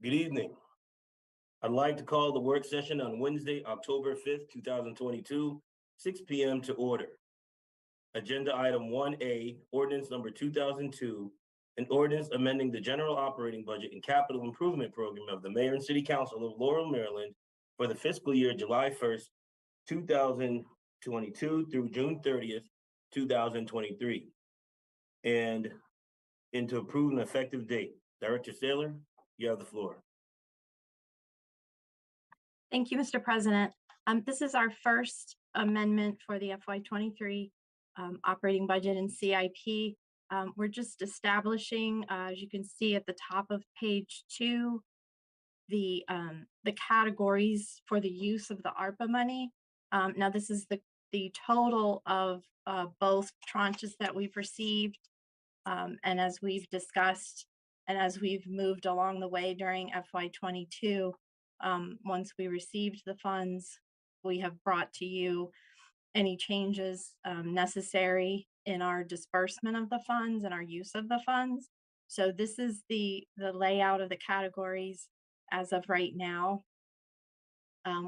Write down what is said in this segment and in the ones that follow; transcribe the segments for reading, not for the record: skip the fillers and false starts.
Good evening. I'd like to call the work session on Wednesday, October 5th, 2022, 6 p.m. to order. Agenda item 1A, ordinance number 2002, an ordinance amending the general operating budget and capital improvement program of the Mayor and City Council of Laurel, Maryland for the fiscal year July 1st, 2022 through June 30th, 2023. And to approve an effective date. Director Saylor, you have the floor. Thank you, Mr. President. This is our first amendment for the FY23 operating budget and CIP. We're just establishing, as you can see at the top of page 2, the categories for the use of the ARPA money. Now, this is the total of both tranches that we've received, and as we've discussed, and as we've moved along the way during FY22, once we received the funds, we have brought to you any changes necessary in our disbursement of the funds and our use of the funds. So this is the layout of the categories as of right now.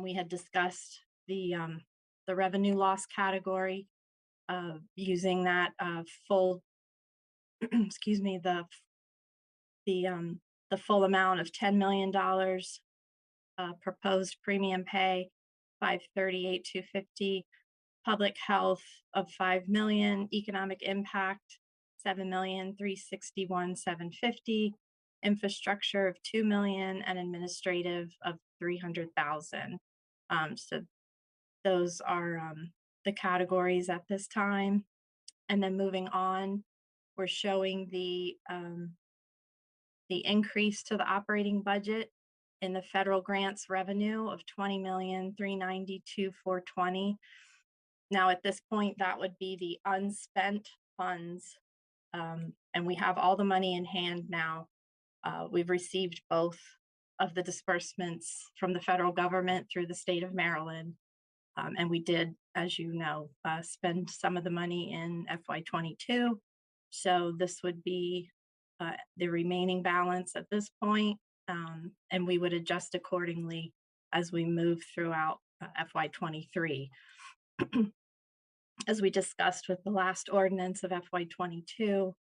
We had discussed the revenue loss category, using that full, excuse me, the full amount of $10 million, proposed premium pay $538,250, public health of $5 million, economic impact $7,361,750, infrastructure of $2 million, and administrative of $300,000. So those are the categories at this time. And then moving on, we're showing the increase to the operating budget in the federal grants revenue of $20,392,420. Now, at this point, that would be the unspent funds, and we have all the money in hand now. We've received both of the disbursements from the federal government through the state of Maryland, and we did, as you know, spend some of the money in FY22. So this would be the remaining balance at this point, and we would adjust accordingly as we move throughout FY23. As we discussed with the last ordinance of FY22,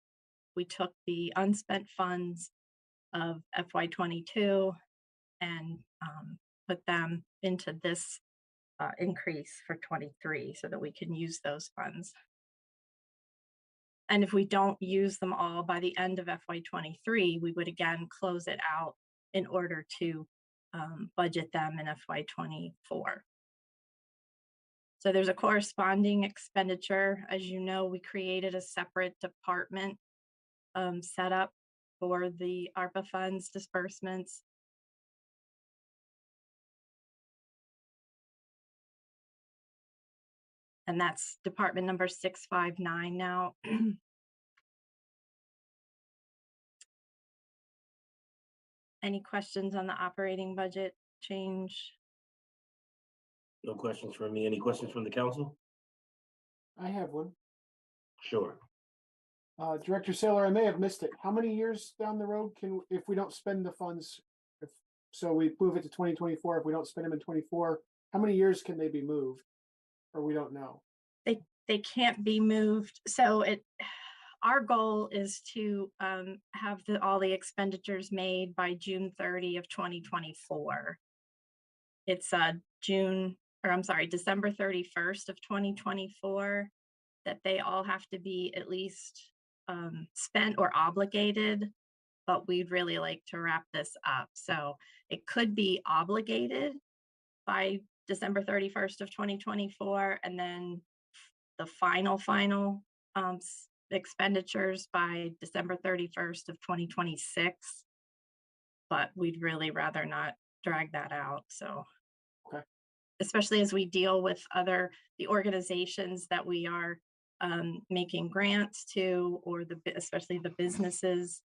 we took the unspent funds of FY22 and put them into this increase for 23 so that we can use those funds. And if we don't use them all by the end of FY23, we would again close it out in order to budget them in FY24. So there's a corresponding expenditure. As you know, we created a separate department set up for the ARPA funds disbursements. And that's department number 659 now. Any questions on the operating budget change? No questions from me. Any questions from the council? I have one. Sure. Director Saylor, I may have missed it. How many years down the road if we don't spend the funds, so we move it to 2024, if we don't spend them in 24, how many years can they be moved? Or we don't know? They can't be moved. So our goal is to have all the expenditures made by June 30 of 2024. It's December 31st of 2024 that they all have to be at least spent or obligated, but we'd really like to wrap this up. So it could be obligated by December 31st of 2024, and then the final expenditures by December 31st of 2026. But we'd really rather not drag that out. So, Okay. Especially as we deal with the organizations that we are making grants to, or especially the businesses,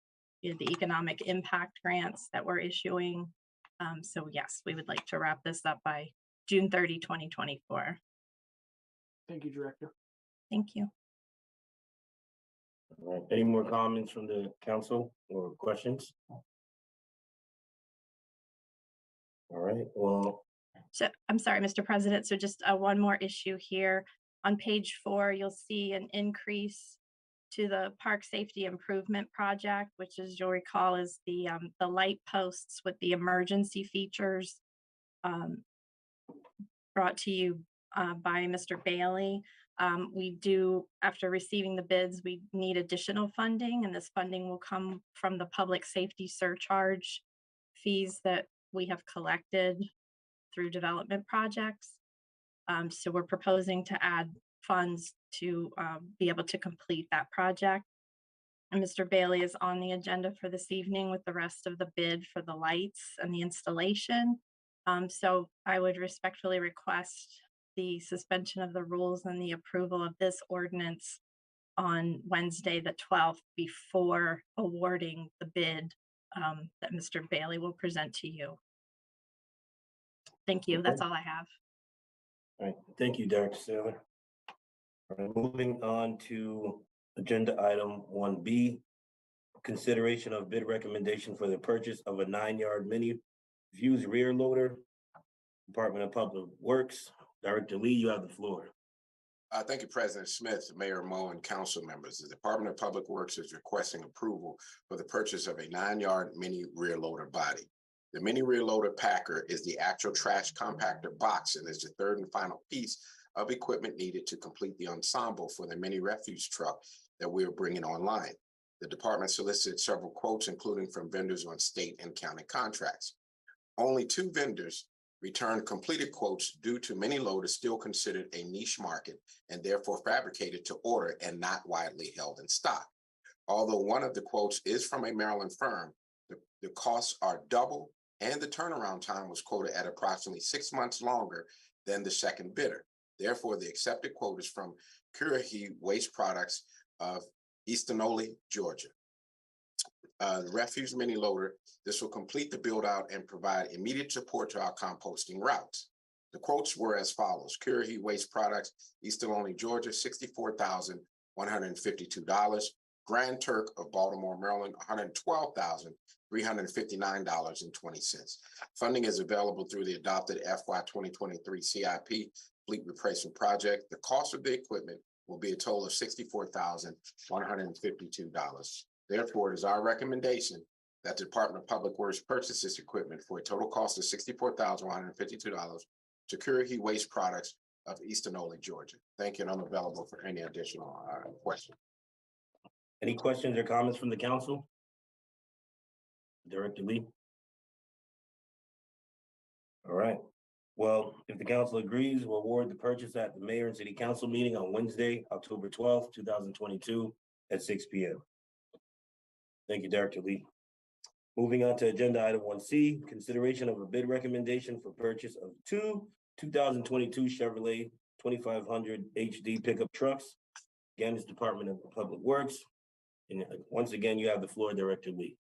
the economic impact grants that we're issuing. So yes, we would like to wrap this up by June 30, 2024. Thank you, Director. Thank you. All right. Any more comments from the council or questions? All right, well. So I'm sorry, Mr. President. So just one more issue here. On page 4, you'll see an increase to the Park Safety Improvement Project, which, as you'll recall, is the light posts with the emergency features brought to you by Mr. Bailey. We do, after receiving the bids, we need additional funding, and this funding will come from the public safety surcharge fees that we have collected through development projects. So we're proposing to add funds to be able to complete that project. And Mr. Bailey is on the agenda for this evening with the rest of the bid for the lights and the installation. So I would respectfully request the suspension of the rules and the approval of this ordinance on Wednesday, the 12th, before awarding the bid that Mr. Bailey will present to you. Thank you. That's all I have. All right, thank you, Director Saylor. All right, moving on to agenda item 1B, consideration of bid recommendation for the purchase of a 9-yard mini views rear loader, Department of Public Works. Director Lee, you have the floor. Thank you, President Smith, Mayor Moe, and council members. The Department of Public Works is requesting approval for the purchase of a 9-yard mini rear loader body. The mini rear loader packer is the actual trash compactor box and is the third and final piece of equipment needed to complete the ensemble for the mini refuse truck that we are bringing online. The department solicited several quotes, including from vendors on state and county contracts. Only 2 vendors returned completed quotes due to mini loaders still considered a niche market and therefore fabricated to order and not widely held in stock. Although one of the quotes is from a Maryland firm, the costs are double, and the turnaround time was quoted at approximately 6 months longer than the second bidder. Therefore, the accepted quote is from Currahee Waste Products of Eastonole, Georgia. The refuse mini loader, this will complete the build out and provide immediate support to our composting routes. The quotes were as follows: Currahee Waste Products, Eastonole, Georgia, $64,152. Grand Turk of Baltimore, Maryland, $112,359.20. Funding is available through the adopted FY 2023 CIP Fleet Replacement Project. The cost of the equipment will be a total of $64,152. Therefore, it is our recommendation that the Department of Public Works purchase this equipment for a total cost of $64,152 to Currahee Waste Products of Eastonole, Georgia. Thank you, and I'm available for any additional questions. Any questions or comments from the council? Director Lee? All right. Well, if the council agrees, we'll award the purchase at the mayor and city council meeting on Wednesday, October 12th, 2022 at 6 p.m. Thank you, Director Lee. Moving on to agenda item 1C, consideration of a bid recommendation for purchase of 2 2022 Chevrolet 2500 HD pickup trucks. Again, it's Department of Public Works. And once again, you have the floor, Director Lee.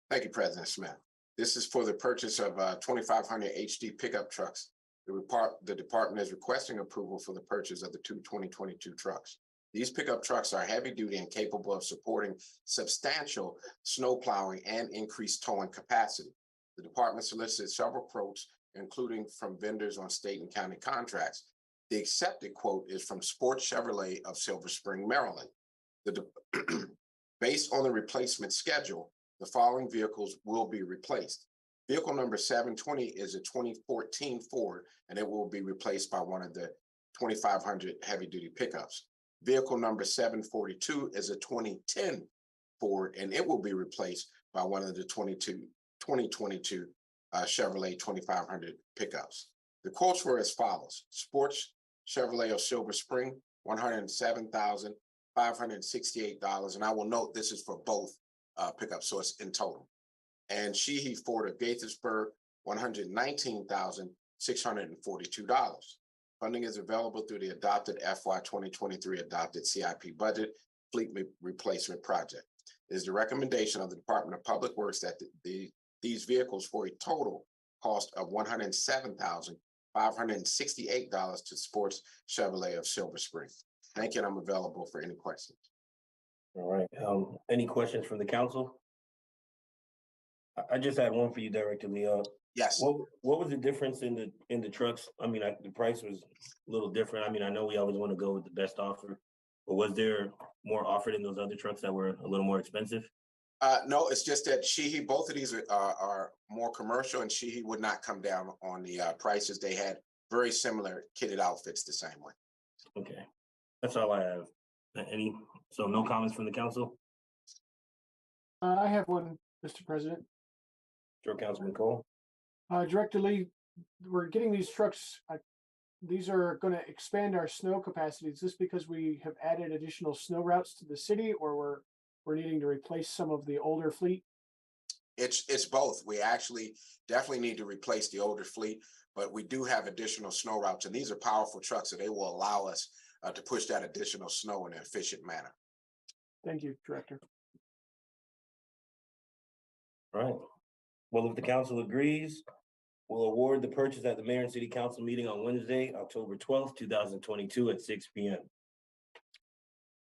Thank you, President Smith. This is for the purchase of 2500 HD pickup trucks. The department is requesting approval for the purchase of the 2 2022 trucks. These pickup trucks are heavy duty and capable of supporting substantial snow plowing and increased towing capacity. The department solicited several quotes, including from vendors on state and county contracts. The accepted quote is from Sport Chevrolet of Silver Spring, Maryland. The Based on the replacement schedule, the following vehicles will be replaced. Vehicle number 720 is a 2014 Ford, and it will be replaced by one of the 2500 heavy-duty pickups. Vehicle number 742 is a 2010 Ford, and it will be replaced by one of the 2022 Chevrolet 2500 pickups. The quotes were as follows. Sports Chevrolet of Silver Spring, $107,568. And I will note this is for both pickups, so it's in total. And Sheehy Ford of Gaithersburg, $119,642. Funding is available through the adopted FY 2023 adopted CIP budget fleet replacement project. It is the recommendation of the Department of Public Works that these vehicles for a total cost of $107,568 to Sports Chevrolet of Silver Spring. Thank you, and I'm available for any questions. All right, any questions from the council? I just had one for you, Director Lee. Yes. What was the difference in the trucks? I mean, the price was a little different. I mean, I know we always want to go with the best offer, but was there more offered in those other trucks that were a little more expensive? No, it's just that Sheehy, both of these are more commercial, and Sheehy would not come down on the prices. They had very similar kitted outfits the same way. Okay, that's all I have. So no comments from the council? I have one, Mr. President. Sure, Councilman Cole. Director Lee, we're getting these trucks. These are going to expand our snow capacity. Is this because we have added additional snow routes to the city, or we're needing to replace some of the older fleet? It's both. We actually definitely need to replace the older fleet, but we do have additional snow routes, and these are powerful trucks, so they will allow us to push that additional snow in an efficient manner. Thank you, Director. All right. Well, if the council agrees, we'll award the purchase at the Mayor and City Council meeting on Wednesday, October 12th, 2022 at 6 p.m.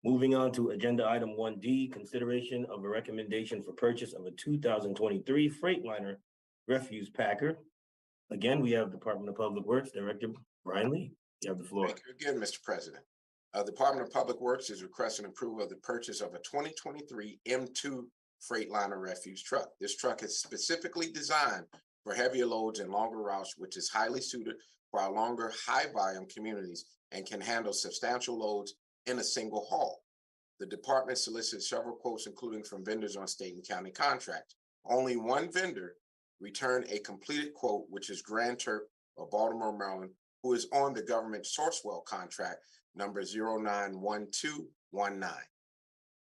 Moving on to agenda item 1D, consideration of a recommendation for purchase of a 2023 Freightliner refuse packer. Again, we have Department of Public Works Director Brian Lee. You have the floor. Thank you again, Mr. President. The Department of Public Works is requesting approval of the purchase of a 2023 M2 Freightliner refuse truck. This truck is specifically designed for heavier loads and longer routes, which is highly suited for our longer, high-volume communities and can handle substantial loads in a single haul. The department solicited several quotes, including from vendors on state and county contracts. Only one vendor returned a completed quote, which is Grand Turk of Baltimore, Maryland, who is on the government Sourcewell contract number 091219.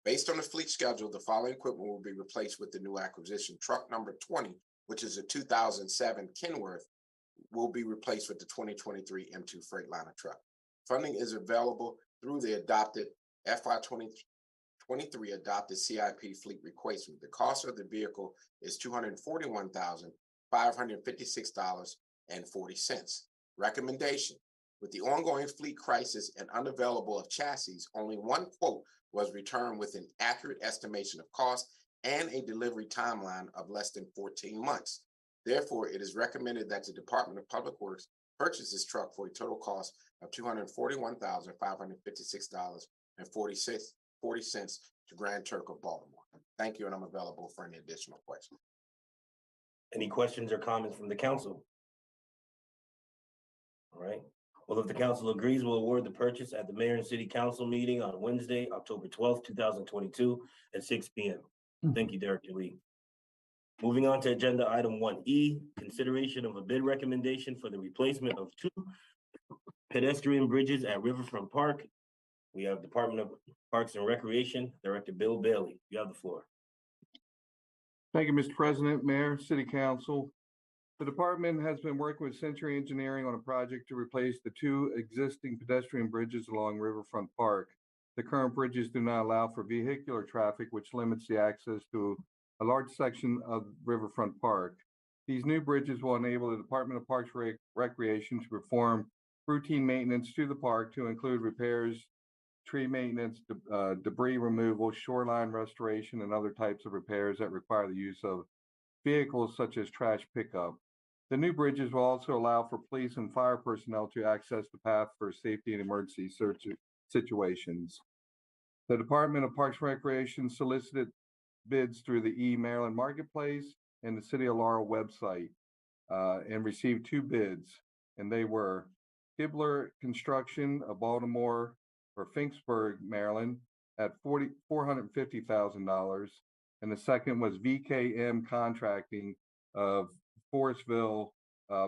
Based on the fleet schedule, the following equipment will be replaced with the new acquisition. Truck number 20, which is a 2007 Kenworth, will be replaced with the 2023 M2 Freightliner truck. Funding is available through the adopted FY 2023 adopted CIP fleet replacement. The cost of the vehicle is $241,556.40. Recommendation: with the ongoing fleet crisis and unavailable of chassis, only one quote was returned with an accurate estimation of cost and a delivery timeline of less than 14 months. Therefore, it is recommended that the Department of Public Works purchase this truck for a total cost of $241,556.40 to Grand Turk of Baltimore. Thank you, and I'm available for any additional questions. Any questions or comments from the council? All right. Well, if the council agrees, we'll award the purchase at the Mayor and City Council meeting on Wednesday, October 12th, 2022 at 6 p.m. Thank you, Director Lee. Moving on to agenda item 1E, consideration of a bid recommendation for the replacement of 2 pedestrian bridges at Riverfront Park. We have Department of Parks and Recreation, Director Bill Bailey. You have the floor. Thank you, Mr. President, Mayor, City Council. The department has been working with Century Engineering on a project to replace the 2 existing pedestrian bridges along Riverfront Park. The current bridges do not allow for vehicular traffic, which limits the access to a large section of Riverfront Park. These new bridges will enable the Department of Parks and Recreation to perform routine maintenance to the park, to include repairs, tree maintenance, debris removal, shoreline restoration, and other types of repairs that require the use of vehicles such as trash pickup. The new bridges will also allow for police and fire personnel to access the path for safety and emergency situations. The Department of Parks and Recreation solicited bids through the Maryland Marketplace and the City of Laurel website and received 2 bids. And they were Kibler Construction of Baltimore or Finksburg, Maryland at $450,000. And the second was VKM Contracting of Forestville,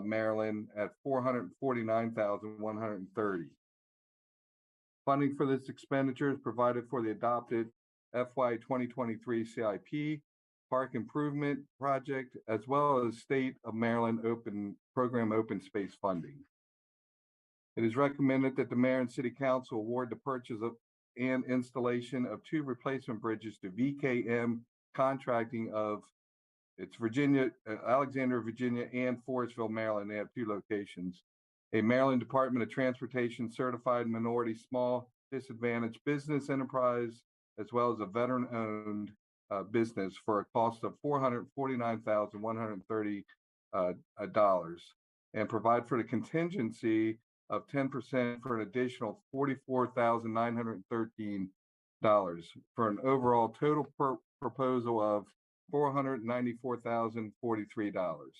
Maryland at $449,130. Funding for this expenditure is provided for the adopted FY 2023 CIP, Park Improvement Project, as well as State of Maryland Open Space funding. It is recommended that the Mayor and City Council award the purchase of and installation of 2 replacement bridges to VKM Contracting of Virginia, Alexandria, Virginia, and Forestville, Maryland. They have 2 locations. A Maryland Department of Transportation certified minority small disadvantaged business enterprise, as well as a veteran-owned business for a cost of $449,130 and provide for the contingency of 10% for an additional $44,913 for an overall total proposal of $494,043.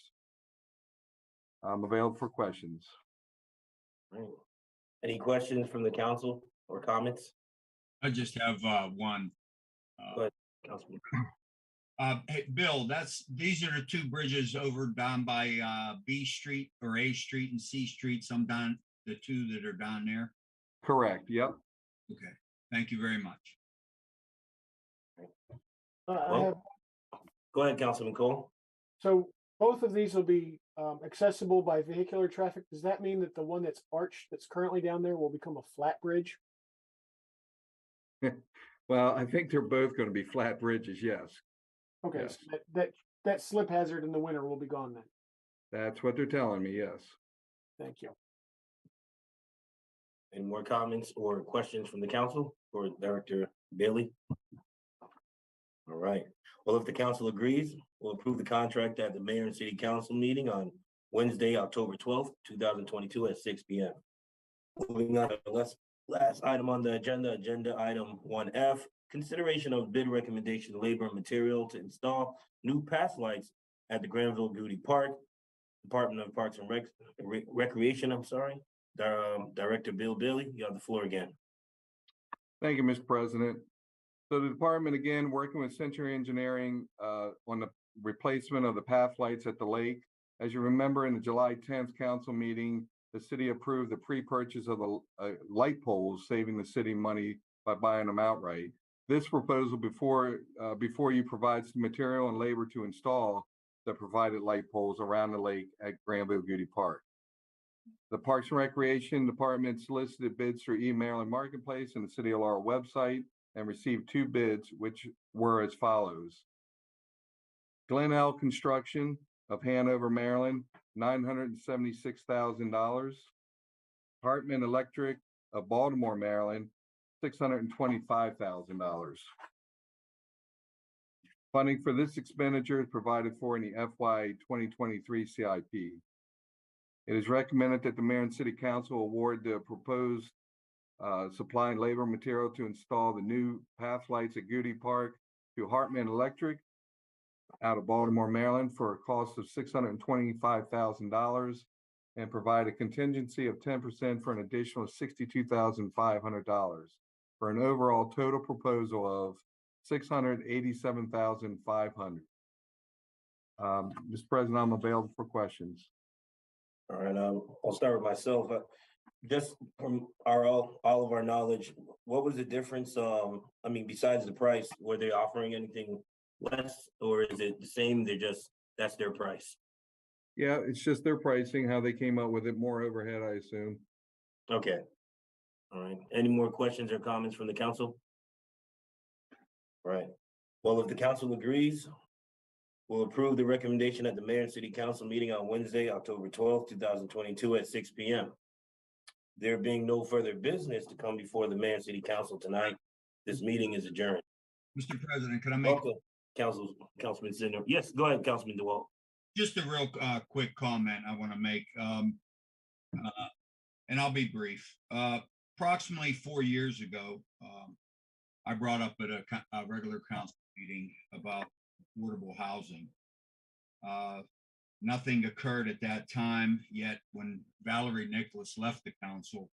I'm available for questions. Right. Any questions from the council or comments? I just have one. Go ahead, Councilman. Hey, Bill, these are the 2 bridges over down by B Street or A Street and C Street, the 2 that are down there. Correct. Yep. Okay. Thank you very much. Go ahead, Councilman Cole. So both of these will be accessible by vehicular traffic. Does that mean that the one that's arched that's currently down there will become a flat bridge? Well, I think they're both going to be flat bridges. Yes. Okay, Yes. so that slip hazard in the winter will be gone then. That's what they're telling me. Yes. Thank you. Any more comments or questions from the council or Director Bailey? All right. Well, if the council agrees, we'll approve the contract at the Mayor and City Council meeting on Wednesday, October 12th, 2022 at 6 p.m. Moving on to the last item on the agenda item 1F, consideration of bid recommendation, labor and material to install new path lights at the Granville Goody Park. Department of Parks and Recreation, Director Bill Bailey, you have the floor again. Thank you, Mr. President. So the department, again, working with Century Engineering on the replacement of the path lights at the lake. As you remember, in the July 10th council meeting, the city approved the pre-purchase of the light poles, saving the city money by buying them outright. This proposal before you provides the material and labor to install the provided light poles around the lake at Granville Goody Park. The Parks and Recreation Department solicited bids through Maryland Marketplace and the City of Laurel website and received 2 bids, which were as follows. Glen L Construction of Hanover, Maryland, $976,000. Hartman Electric of Baltimore, Maryland, $625,000. Funding for this expenditure is provided for in the FY 2023 CIP. It is recommended that the Mayor and City Council award the proposed supply and labor material to install the new path lights at Goody Park to Hartman Electric out of Baltimore, Maryland for a cost of $625,000 and provide a contingency of 10% for an additional $62,500 for an overall total proposal of $687,500. Mr. President, I'm available for questions. All right, I'll start with myself. Just from all of our knowledge, what was the difference? I mean, besides the price, were they offering anything less, or is it the same? That's their price. Yeah, it's just their pricing, how they came up with it, more overhead, I assume. Okay. All right. Any more questions or comments from the council? All right. Well, if the council agrees, we'll approve the recommendation at the Mayor and City Council meeting on Wednesday, October 12th, 2022 at 6 p.m. There being no further business to come before the Mayor and City Council tonight, this meeting is adjourned. Mr. President, can I make Councilman Sinner? Yes, go ahead, Councilman DeWalt. just a real quick comment I want to make, and I'll be brief. Approximately 4 years ago, I brought up at a regular council meeting about affordable housing. Nothing occurred at that time, yet when Valerie Nicholas left the council,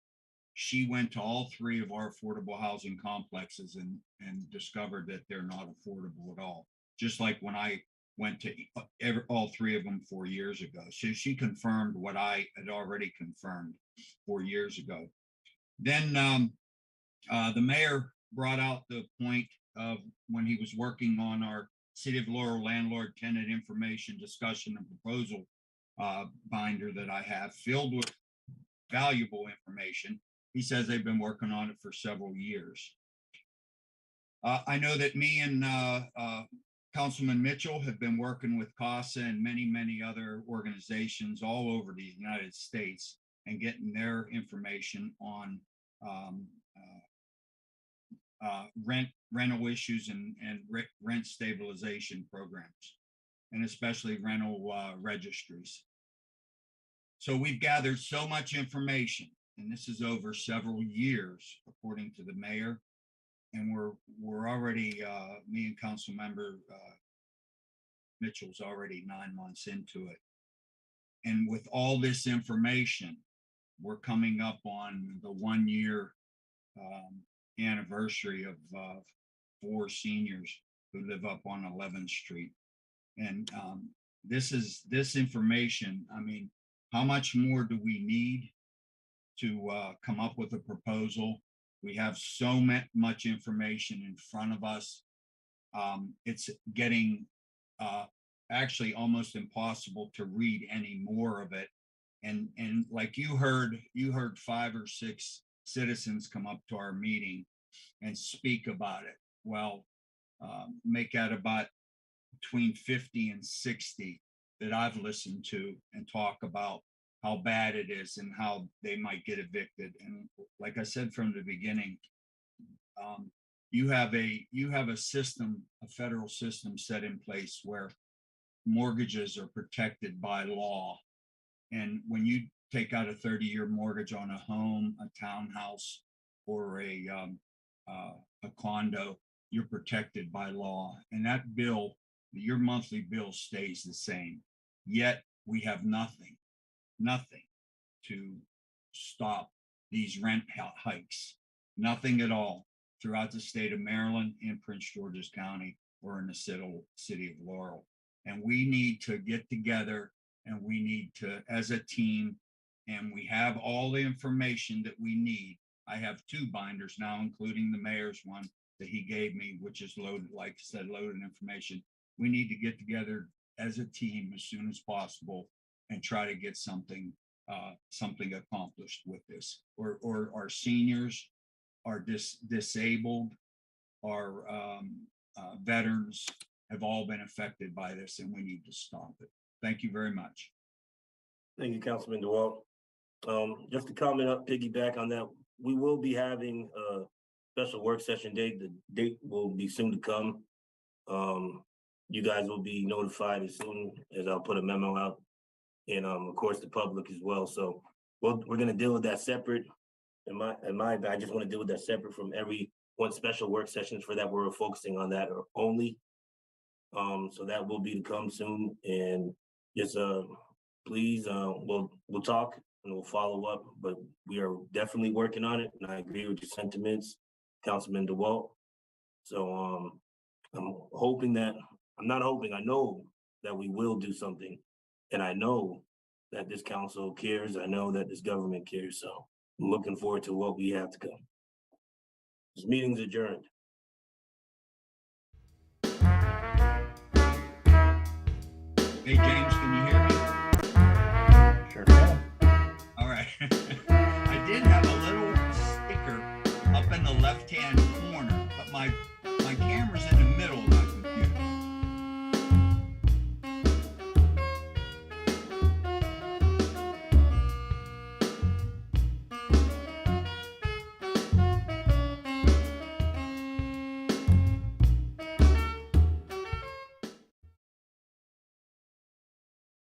she went to all three of our affordable housing complexes and discovered that they're not affordable at all. Just like when I went to all three of them 4 years ago. So she confirmed what I had already confirmed 4 years ago. Then the mayor brought out the point of when he was working on our City of Laurel landlord tenant information discussion and proposal binder that I have filled with valuable information. He says they've been working on it for several years. I know that me and Councilman Mitchell have been working with CASA and many other organizations all over the United States and getting their information on rental issues and rent stabilization programs, and especially rental registries. So we've gathered so much information, and this is over several years, according to the mayor. And we're already, me and Council Member Mitchell's already 9 months into it. And with all this information, we're coming up on the 1 year anniversary of 4 seniors who live up on 11th Street. And this information, I mean, how much more do we need to come up with a proposal? We have so much information in front of us. It's getting actually almost impossible to read any more of it. And like you heard 5 or 6 citizens come up to our meeting and speak about it. Well, make that about between 50 and 60 that I've listened to and talk about how bad it is and how they might get evicted. And like I said from the beginning, you have a system, a federal system set in place where mortgages are protected by law. And when you take out a 30-year mortgage on a home, a townhouse, or a condo, you're protected by law. And that bill, your monthly bill stays the same. Yet we have nothing to stop these rent hikes, nothing at all throughout the state of Maryland, in Prince George's County, or in the city of Laurel. And we need to get together, and we need to, as a team, and we have all the information that we need. I have 2 binders now, including the mayor's one that he gave me, which is loaded, like I said, loaded information. We need to get together as a team as soon as possible and try to get something accomplished with this. Or our seniors, our disabled, our veterans have all been affected by this, and we need to stop it. Thank you very much. Thank you, Councilman DeWalt. Just to comment up, piggyback on that, we will be having a special work session date. The date will be soon to come. You guys will be notified as soon as I'll put a memo out, and of course the public as well. So we're going to deal with that separate. I just want to deal with that separate from every one special work sessions for that. We're focusing on that only. So that will be to come soon, and just please, we'll talk and we'll follow up. But we are definitely working on it, and I agree with your sentiments, Councilman DeWalt. So I'm hoping that I know that we will do something, and I know that this council cares. I know that this government cares. So I'm looking forward to what we have to come. This meeting's adjourned. Hey, James.